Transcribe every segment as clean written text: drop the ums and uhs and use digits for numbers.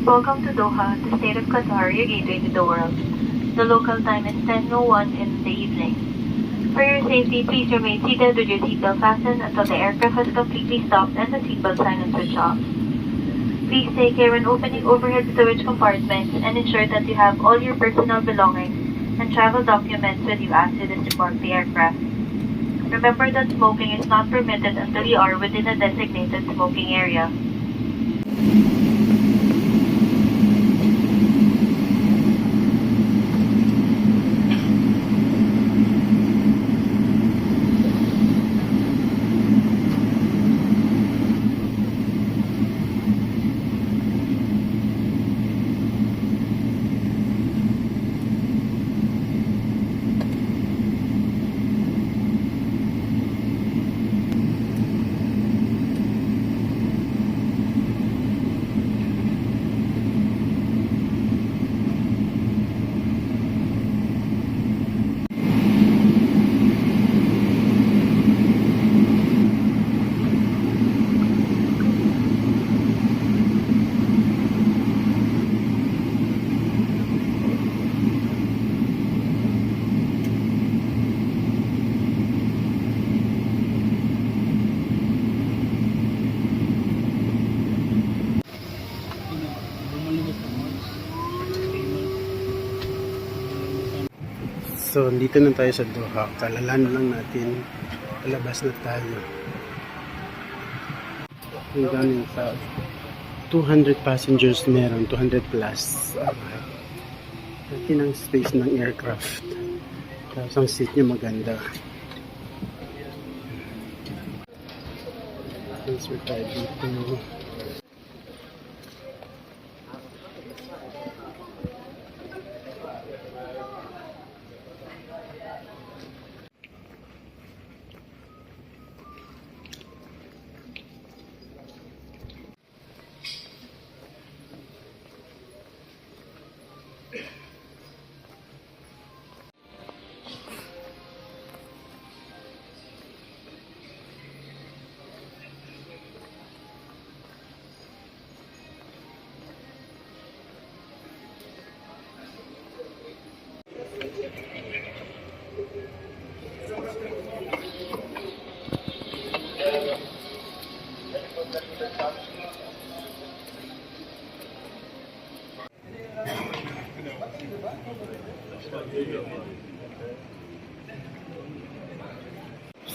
Welcome to Doha, the state of Qatar, your gateway to the world. The local time is 10:01 in the evening. For your safety, please remain seated with your seatbelt fastened until the aircraft has completely stopped and the seatbelt sign is switched off. Please take care when opening overhead storage compartments and ensure that you have all your personal belongings and travel documents with you as you depart the aircraft. Remember that smoking is not permitted until you are within a designated smoking area. So, dito na tayo sa Doha. Kalalan lang natin. Palabas na tayo. Yung daming tao. 200 passengers meron. 200 plus. Laki ng space ng aircraft. Tapos ang seat niya maganda. Transfer tayo dito.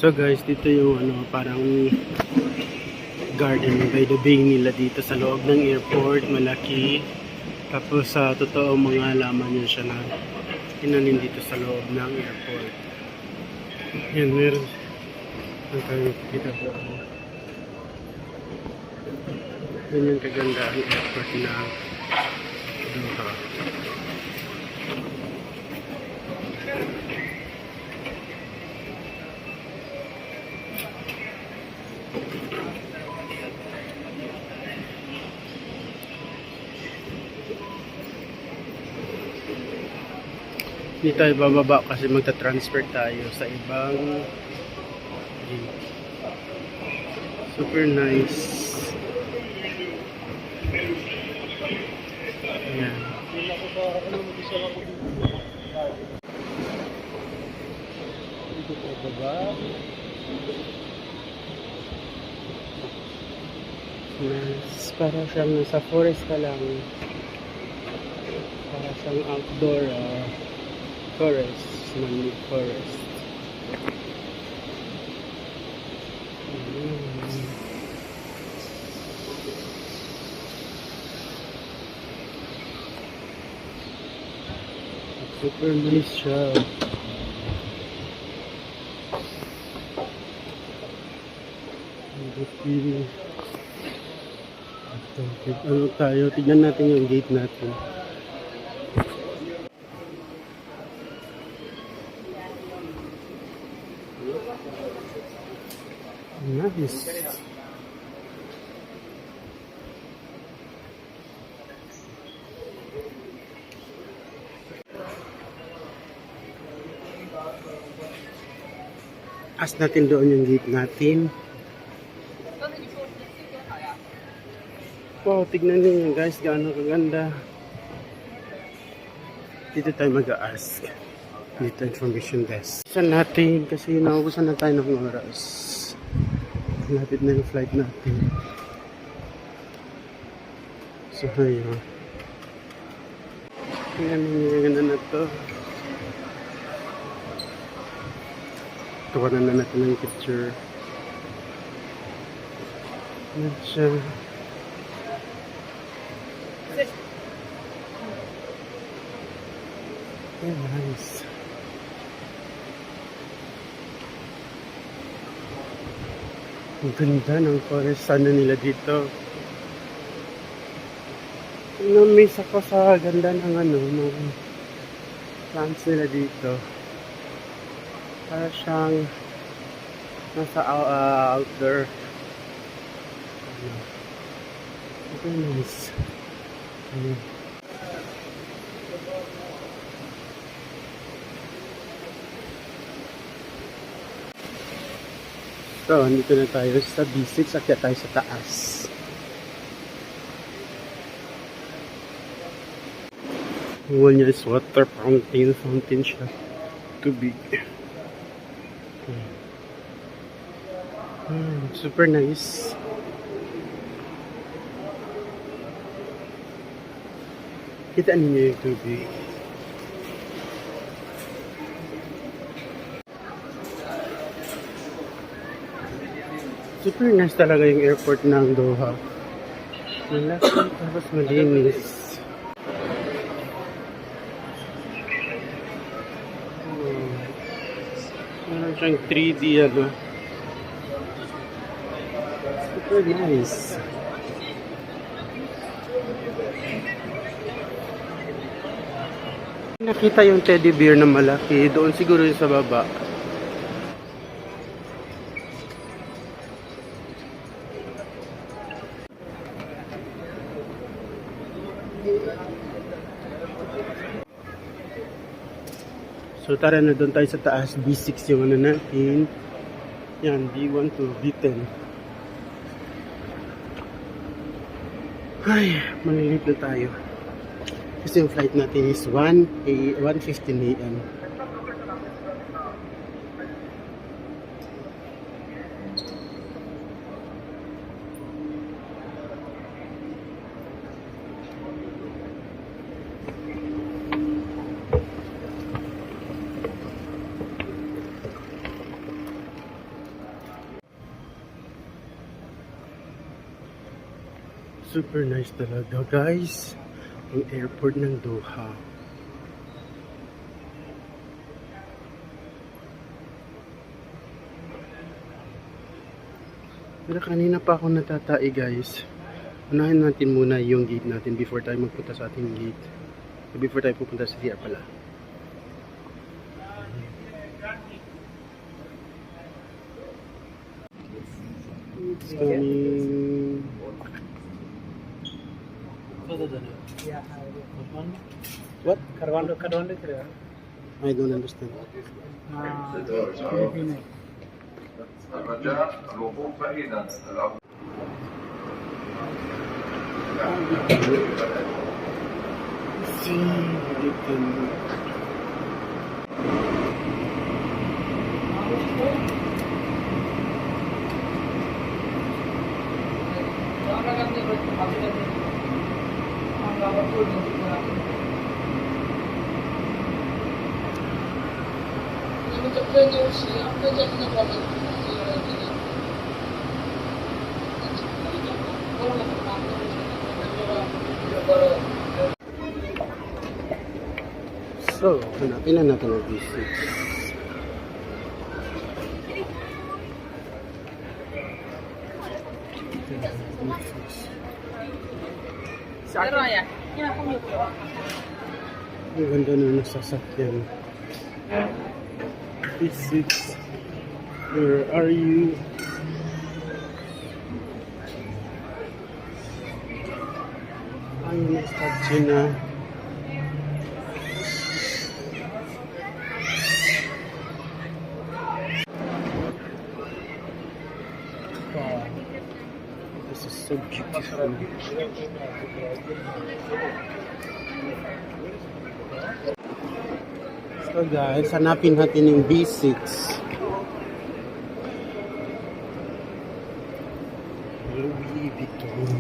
So guys, dito yung parang garden by the bay nila dito sa loob ng airport, malaki. Tapos sa totoo mga halaman niya siya na inanin dito sa loob ng airport. Yan, meron ang tayo kita po. Yan yung kaganda ang airport na Doha. Hindi tayo bababa kasi magta-transfer tayo sa ibang gate. Super nice. Ayan. Dito po baba. Nice. Para siyang nasa forest ka lang. Para siyang outdoor forest, man-made forest. Super nice siya. Ano tayo? Tignan natin yung gate natin. Nice. As natin doon yung gate natin. Wow, tignan niyo guys, gaano kaganda. Dito tayo mag-a-ask. Dito information desk. Saan natin kasi naubusan na tayo ng oras. Lapit na yung flight natin. So, ayun. Tingnan niyo yung ganda na to. Tawanan na natin ng picture. Yan siya. Oh, nice. Ang ganda ng forest sana nila dito. Na-miss ako sa ganda ng ng plants nila dito. Para siyang nasa outdoor. Okay, nice. So, dito na tayo sa B6. Akyat tayo sa taas. Ang wall niya is water fountain. Fountain siya. Tubig. Super nice. Kita niyo yung tubig. Super nice talaga yung airport ng Doha. Malaki tapos malinis. Meron siyang 3D Super nice. Nakita yung teddy bear na malaki. Doon siguro yung sa baba. So tara na doon tayo sa taas. B6 yung natin. Yan, B1 to B10. Ay, malilate na tayo. Kasi yung flight natin is 1:15 AM. Super nice talaga guys, ang airport ng Doha. Pero kanina pa ako natatai guys. Unahin natin muna yung gate natin before tayo magpunta sa ating gate. Before tayo pupunta sa CR pala. It's coming. What? Karwando kaya. I don't understand. الرجاء الوقوف بعيدا So, hanapin na natin ang B6. Ang ganda na nasasakyan. B6. Where are you? Ayun na statue na. This is so Beautiful. So guys, hanapin natin yung B6. Louis Vuitton.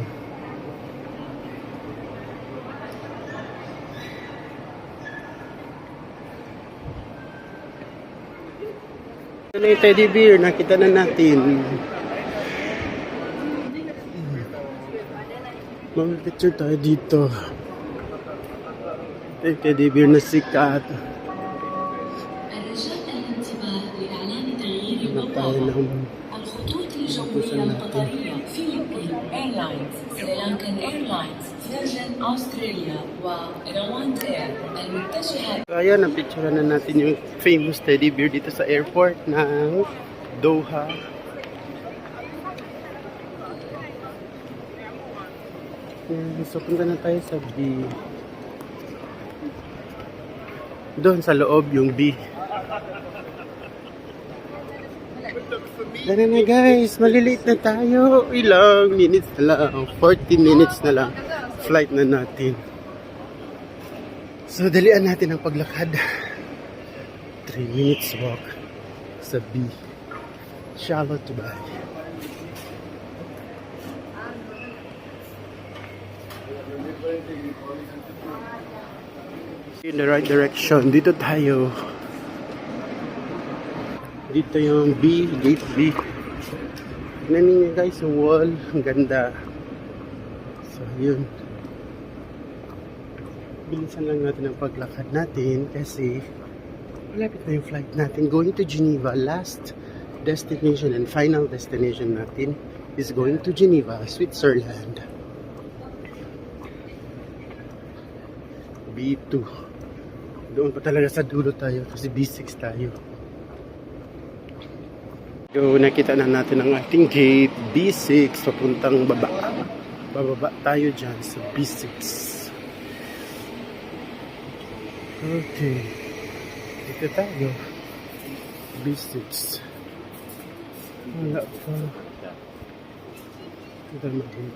Ano yung teddy bear? Nakita na natin. Mag-picture tayo dito. Ito yung teddy bear na sikat. الرجاء الانتباه لإعلان تغيير Ano tayo البطاقة. ng الخطوط الجوية القطرية فيلبين ايرلاينز، سريلانكان ايرلاينز، فيرجن أستراليا وروان اير المتجهة. So ayan, napicture na natin yung famous teddy bear dito sa airport ng Doha. So punta na tayo sa B. Doon sa loob yung B. Tara na guys, malilate na tayo. Ilang minutes na lang. 40 minutes na lang. Flight na natin. So dalian natin ang paglakad. 3 minutes walk sa B. Shallow to Dubai. In the right direction. Dito tayo. Dito yung B, gate B. Tignan niyo guys yung wall. Ang ganda. So yun. Bilisan lang natin ang paglakad natin kasi malapit na yung flight natin. Going to Geneva. Last destination and final destination natin is going to Geneva, Switzerland. B2. Doon pa talaga sa dulo tayo kasi B6 tayo. So, nakita na natin ang ating gate B6 papuntang baba. Bababa tayo dyan sa B6. Okay. Dito tayo. B6. Wala pa. Ito naman.